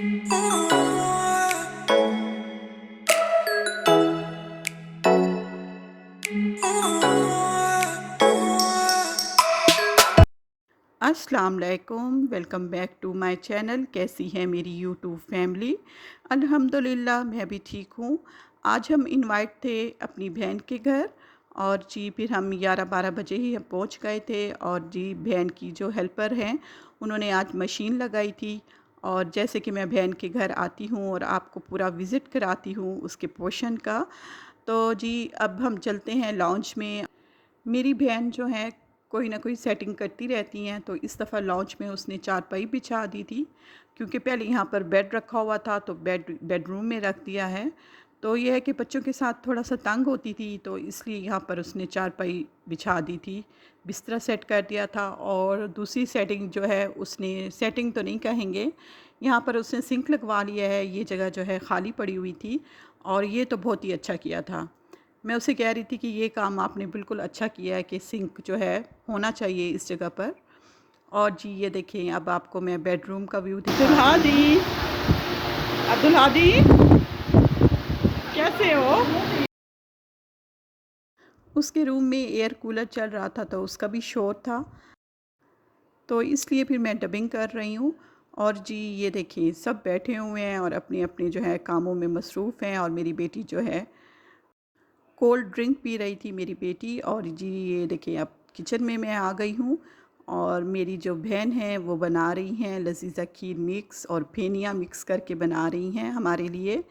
अस्सलाम वालेकुम, welcome back to my channel. कैसी है मेरी यूट्यूब फैमिली? अल्हम्दुलिल्लाह मैं भी ठीक हूँ। आज हम इनवाइट थे अपनी बहन के घर और जी फिर हम 11-12 बजे ही हम पहुँच गए थे। और जी बहन की जो हेल्पर हैं उन्होंने आज मशीन लगाई थी। और जैसे कि मैं बहन के घर आती हूँ और आपको पूरा विज़िट कराती हूँ उसके पोर्शन का, तो जी अब हम चलते हैं लॉन्च में। मेरी बहन जो है कोई ना कोई सेटिंग करती रहती हैं, तो इस दफ़ा लॉन्च में उसने चारपाई बिछा दी थी। क्योंकि पहले यहाँ पर बेड रखा हुआ था तो बेडरूम में रख दिया है। तो ये है कि बच्चों के साथ थोड़ा सा तंग होती थी, तो इसलिए यहाँ पर उसने चारपाई बिछा दी थी, बिस्तर सेट कर दिया था। और दूसरी सेटिंग जो है उसने, सेटिंग तो नहीं कहेंगे, यहाँ पर उसने सिंक लगवा लिया है। ये जगह जो है ख़ाली पड़ी हुई थी और ये तो बहुत ही अच्छा किया था। मैं उसे कह रही थी कि ये काम आपने बिल्कुल अच्छा किया है कि सिंक जो है होना चाहिए इस जगह पर। और जी ये देखें, अब आपको मैं बेडरूम का व्यू दिखा रही हूँ। अब्दुल हादी, कैसे हो? उसके रूम में एयर कूलर चल रहा था तो उसका भी शोर था, तो इसलिए फिर मैं डबिंग कर रही हूँ। और जी ये देखिए सब बैठे हुए हैं और अपने अपने जो है कामों में मसरूफ़ हैं। और मेरी बेटी जो है कोल्ड ड्रिंक पी रही थी मेरी बेटी। और जी ये देखिए अब किचन में मैं आ गई हूँ और मेरी जो बहन है वो बना रही हैं लजीज़ा खीर मिक्स और फेनिया मिक्स करके बना रही हैं हमारे लिए।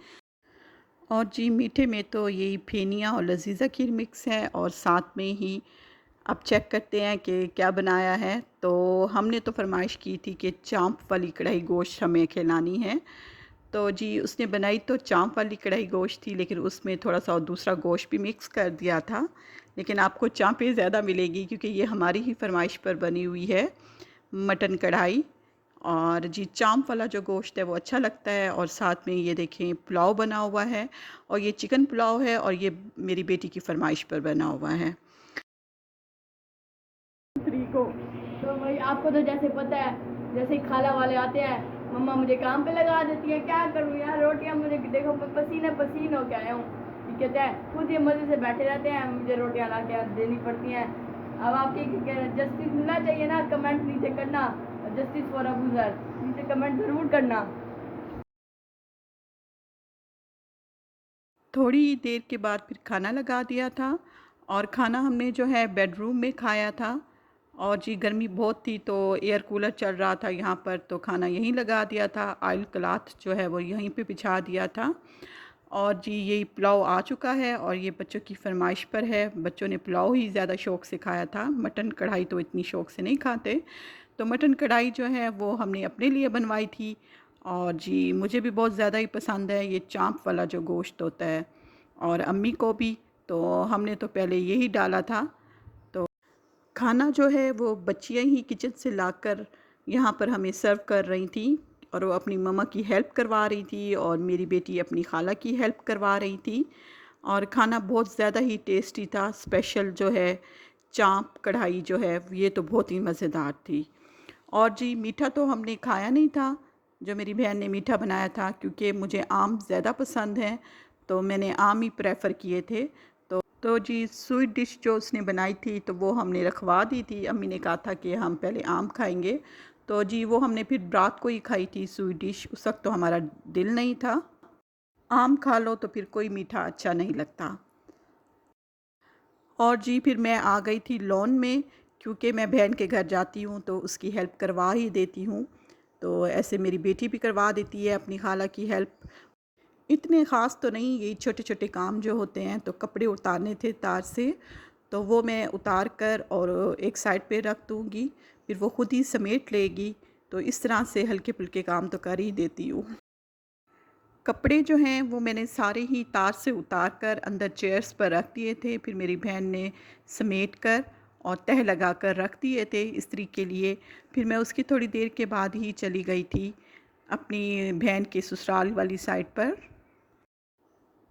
और जी मीठे में तो यही फेनिया और लजीज़ा खीर मिक्स है। और साथ में ही अब चेक करते हैं कि क्या बनाया है। तो हमने तो फरमाइश की थी कि चाँप वाली कढ़ाई गोश्त हमें खिलानी है। तो जी उसने बनाई तो चाँप वाली कढ़ाई गोश्त थी, लेकिन उसमें थोड़ा-सा और दूसरा गोश्त भी मिक्स कर दिया था। लेकिन आपको चाँपें ज़्यादा मिलेगी क्योंकि ये हमारी ही फ़रमाइश पर बनी हुई है मटन कढ़ाई। और जी चाँप वाला जो गोश्त है वो अच्छा लगता है। और साथ में ये देखें पुलाव बना हुआ है और ये चिकन पुलाव है और ये मेरी बेटी की फ़रमाइश पर बना हुआ है। स्त्री को तो भाई आपको तो जैसे पता है, जैसे ही खाला वाले आते हैं मम्मा मुझे काम पे लगा देती है। क्या करूँ यार, रोटियां मुझे देखो मैं पसीने पसीन हो के आया हूँ। ये कहते हैं खुद ये मजे से बैठे रहते हैं, मुझे रोटियां ला के देनी पड़ती हैं। अब आपके जस्टिस मिलना चाहिए ना, कमेंट नीचे करना, जस्टिस फॉर अबूजर नीचे कमेंट जरूर करना। थोड़ी देर के बाद फिर खाना लगा दिया था और खाना हमने जो है बेडरूम में खाया था। और जी गर्मी बहुत थी तो एयर कूलर चल रहा था यहाँ पर, तो खाना यहीं लगा दिया था। ऑयल क्लॉथ जो है वो यहीं पे बिछा दिया था। और जी यही पुलाव आ चुका है और ये बच्चों की फरमाइश पर है। बच्चों ने पुलाव ही ज़्यादा शौक़ से खाया था, मटन कढ़ाई तो इतनी शौक़ से नहीं खाते। तो मटन कढ़ाई जो है वो हमने अपने लिए बनवाई थी। और जी मुझे भी बहुत ज़्यादा ही पसंद है ये चाँप वाला जो गोश्त होता है, और अम्मी को भी। तो हमने तो पहले यही डाला था। तो खाना जो है वो बच्चियाँ ही किचन से लाकर यहाँ पर हमें सर्व कर रही थी। और वो अपनी मम्मा की हेल्प करवा रही थी और मेरी बेटी अपनी खाला की हेल्प करवा रही थी। और खाना बहुत ज़्यादा ही टेस्टी था। स्पेशल जो है चाँप कढ़ाई जो है ये तो बहुत ही मज़ेदार थी। और जी मीठा तो हमने खाया नहीं था, जो मेरी बहन ने मीठा बनाया था, क्योंकि मुझे आम ज़्यादा पसंद हैं तो मैंने आम ही प्रेफ़र किए थे। तो जी स्वीट डिश जो उसने बनाई थी तो वो हमने रखवा दी थी। अम्मी ने कहा था कि हम पहले आम खाएंगे, तो जी वो हमने फिर रात को ही खाई थी स्वीट डिश। उस वक्त तो हमारा दिल नहीं था। आम खा लो तो फिर कोई मीठा अच्छा नहीं लगता। और जी फिर मैं आ गई थी लॉन में, क्योंकि मैं बहन के घर जाती हूँ तो उसकी हेल्प करवा ही देती हूँ। तो ऐसे मेरी बेटी भी करवा देती है अपनी खाला की हेल्प। इतने ख़ास तो नहीं, यही छोटे छोटे काम जो होते हैं। तो कपड़े उतारने थे तार से, तो वो मैं उतार कर और एक साइड पे रख दूँगी, फिर वो ख़ुद ही समेट लेगी। तो इस तरह से हल्के फुल्के काम तो कर ही देती हूँ। कपड़े जो हैं वो मैंने सारे ही तार से उतार कर अंदर चेयर्स पर रख दिए थे। फिर मेरी बहन ने समेट कर और तह लगा कर रख दिए थे इस्त्री के लिए। फिर मैं उसकी थोड़ी देर के बाद ही चली गई थी अपनी बहन के ससुराल वाली साइड पर।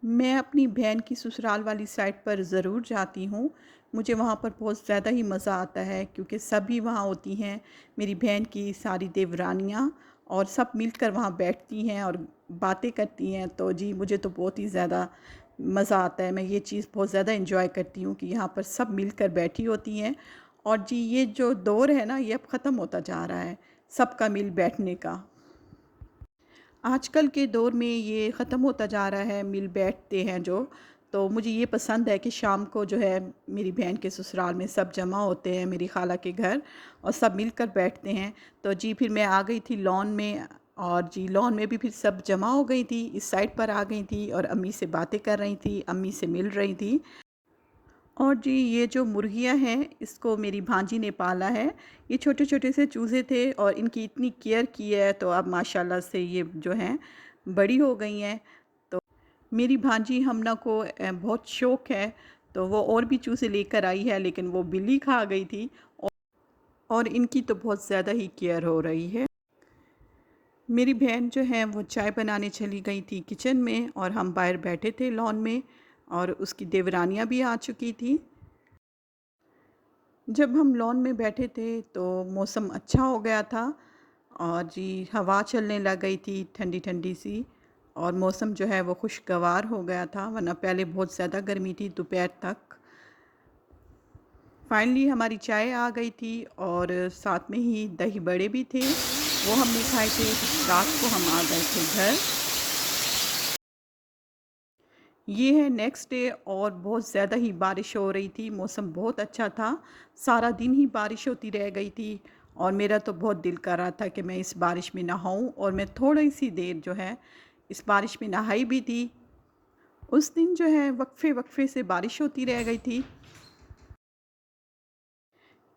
मैं अपनी बहन की ससुराल वाली साइड पर ज़रूर जाती हूँ। मुझे वहाँ पर बहुत ज़्यादा ही मज़ा आता है, क्योंकि सभी वहाँ होती हैं, मेरी बहन की सारी देवरानियाँ और सब मिलकर वहाँ बैठती हैं और बातें करती हैं। तो जी मुझे तो बहुत ही ज़्यादा मज़ा आता है, मैं ये चीज़ बहुत ज़्यादा एंजॉय करती हूँ कि यहाँ पर सब मिलकर बैठी होती हैं। और जी ये जो दौर है ना, ये अब ख़त्म होता जा रहा है सबका मिल बैठने का। आजकल के दौर में ये ख़त्म होता जा रहा है, मिल बैठते हैं जो। तो मुझे ये पसंद है कि शाम को जो है मेरी बहन के ससुराल में सब जमा होते हैं, मेरी खाला के घर, और सब मिलकर बैठते हैं। तो जी फिर मैं आ गई थी लॉन में, और जी लॉन में भी फिर सब जमा हो गई थी, इस साइड पर आ गई थी और अम्मी से बातें कर रही थी, अम्मी से मिल रही थी। और जी ये जो मुर्गियाँ हैं, इसको मेरी भांजी ने पाला है। ये छोटे-छोटे से चूज़े थे और इनकी इतनी केयर की है, तो अब माशाल्लाह से ये जो हैं बड़ी हो गई हैं। तो मेरी भांजी हमना को बहुत शौक़ है, तो वो और भी चूज़े लेकर आई है, लेकिन वो बिल्ली खा गई थी। और इनकी तो बहुत ज़्यादा ही केयर हो रही है। मेरी बहन जो है वो चाय बनाने चली गई थी किचन में, और हम बाहर बैठे थे लॉन में, और उसकी देवरानियाँ भी आ चुकी थी। जब हम लॉन में बैठे थे तो मौसम अच्छा हो गया था, और जी हवा चलने लग गई थी ठंडी ठंडी सी, और मौसम जो है वो खुशगवार हो गया था, वरना पहले बहुत ज़्यादा गर्मी थी दोपहर तक। फाइनली हमारी चाय आ गई थी, और साथ में ही दही बड़े भी थे, वो हमने खाए थे। रात को हम आ गए थे घर। ये है नेक्स्ट डे, और बहुत ज़्यादा ही बारिश हो रही थी, मौसम बहुत अच्छा था, सारा दिन ही बारिश होती रह गई थी। और मेरा तो बहुत दिल कर रहा था कि मैं इस बारिश में नहाऊं, और मैं थोड़ी सी देर जो है इस बारिश में नहाई भी थी। उस दिन जो है वक्फे वक्फे से बारिश होती रह गई थी।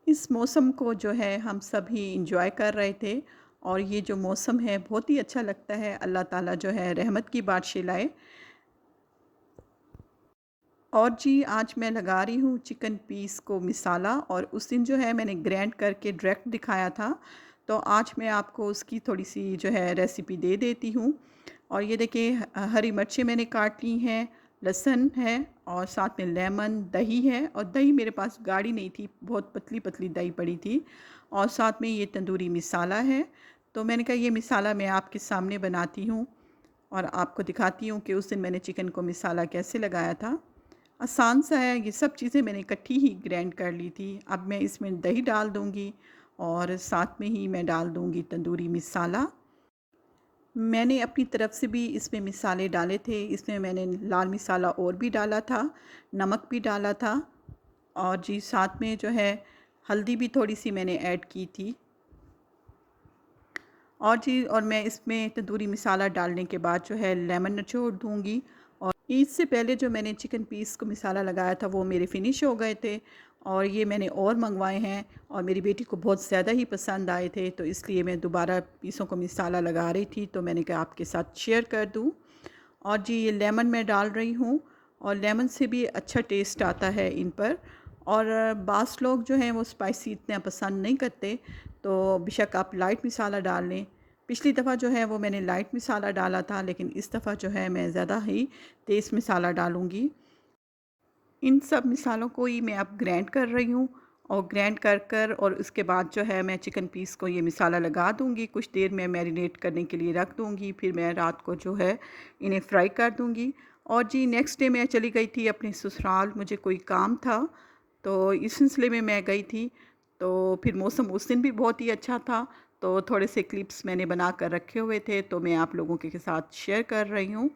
इस मौसम को जो है हम सभी इंजॉय कर रहे थे, और ये जो मौसम है बहुत ही अच्छा लगता है। अल्लाह ताला जो है रहमत की बारिश लाए। और जी आज मैं लगा रही हूँ चिकन पीस को मिसाला, और उस दिन जो है मैंने ग्राइंड करके डायरेक्ट दिखाया था, तो आज मैं आपको उसकी थोड़ी सी जो है रेसिपी दे देती हूँ। और ये देखिए हरी मिर्चें मैंने काट ली हैं, लहसुन है, और साथ में लेमन, दही है, और दही मेरे पास गाढ़ी नहीं थी, बहुत पतली पतली दही पड़ी थी, और साथ में ये तंदूरी मिसाला है। तो मैंने कहा ये मिसाला मैं आपके सामने बनाती हूँ, और आपको दिखाती हूँ कि उस दिन मैंने चिकन को मिसाला कैसे लगाया था। आसान सा है, ये सब चीज़ें मैंने इकट्ठी ही ग्राइंड कर ली थी। अब मैं इसमें दही डाल दूँगी, और साथ में ही मैं डाल दूँगी तंदूरी मिसाला। मैंने अपनी तरफ से भी इसमें मिसाले डाले थे, इसमें मैंने लाल मिसाला और भी डाला था, नमक भी डाला था, और जी साथ में जो है हल्दी भी थोड़ी सी मैंने ऐड की थी। और जी और मैं इसमें तंदूरी मसाला डालने के बाद जो है लेमन निचोड़ दूँगी। और ईद से पहले जो मैंने चिकन पीस को मसाला लगाया था वो मेरे फ़िनिश हो गए थे, और ये मैंने और मंगवाए हैं, और मेरी बेटी को बहुत ज़्यादा ही पसंद आए थे, तो इसलिए मैं दोबारा पीसों को मसाला लगा रही थी, तो मैंने कहा आपके साथ शेयर कर दूँ। और जी ये लेमन मैं डाल रही हूँ, और लेमन से भी अच्छा टेस्ट आता है इन पर। और बास लोग जो हैं वो स्पाइसी इतना पसंद नहीं करते, तो बेशक आप लाइट मसाला डाल लें। पिछली दफ़ा जो है वो मैंने लाइट मसाला डाला था, लेकिन इस दफ़ा जो है मैं ज़्यादा ही तेज़ मसाला डालूँगी। इन सब मसालों को ही मैं अब ग्राइंड कर रही हूँ, और ग्राइंड कर कर और उसके बाद जो है मैं चिकन पीस को ये मसाला लगा दूँगी, कुछ देर में मैरिनेट करने के लिए रख दूँगी, फिर मैं रात को जो है इन्हें फ्राई कर दूँगी। और जी नेक्स्ट डे मैं चली गई थी अपने ससुराल, मुझे कोई काम था, तो इस सिलसिले में मैं गई थी। तो फिर मौसम उस दिन भी बहुत ही अच्छा था, तो थोड़े से क्लिप्स मैंने बना कर रखे हुए थे, तो मैं आप लोगों के साथ शेयर कर रही हूँ।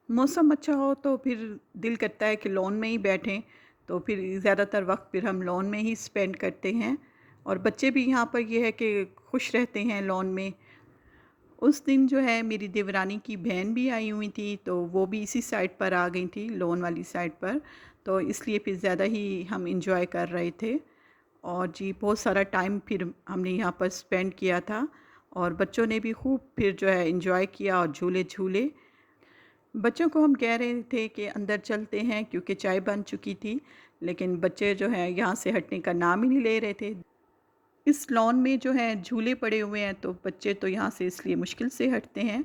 मौसम अच्छा हो तो फिर दिल करता है कि लॉन में ही बैठें, तो फिर ज़्यादातर वक्त फिर हम लॉन में ही स्पेंड करते हैं, और बच्चे भी यहाँ पर ये है कि खुश रहते हैं लॉन में। उस दिन जो है मेरी देवरानी की बहन भी आई हुई थी, तो वो भी इसी साइड पर आ गई थी, लॉन वाली साइड पर, तो इसलिए फिर ज़्यादा ही हम इंजॉय कर रहे थे। और जी बहुत सारा टाइम फिर हमने यहाँ पर स्पेंड किया था, और बच्चों ने भी खूब फिर जो है इंजॉय किया और झूले झूले। बच्चों को हम कह रहे थे कि अंदर चलते हैं क्योंकि चाय बन चुकी थी, लेकिन बच्चे जो हैं यहाँ से हटने का नाम ही नहीं ले रहे थे। इस लॉन में जो है झूले पड़े हुए हैं, तो बच्चे तो यहाँ से इसलिए मुश्किल से हटते हैं।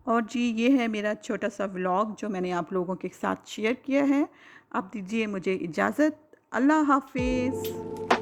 और जी ये है मेरा छोटा सा व्लॉग जो मैंने आप लोगों के साथ शेयर किया है। अब दीजिए मुझे इजाज़त। अल्लाह हाफ़िज़।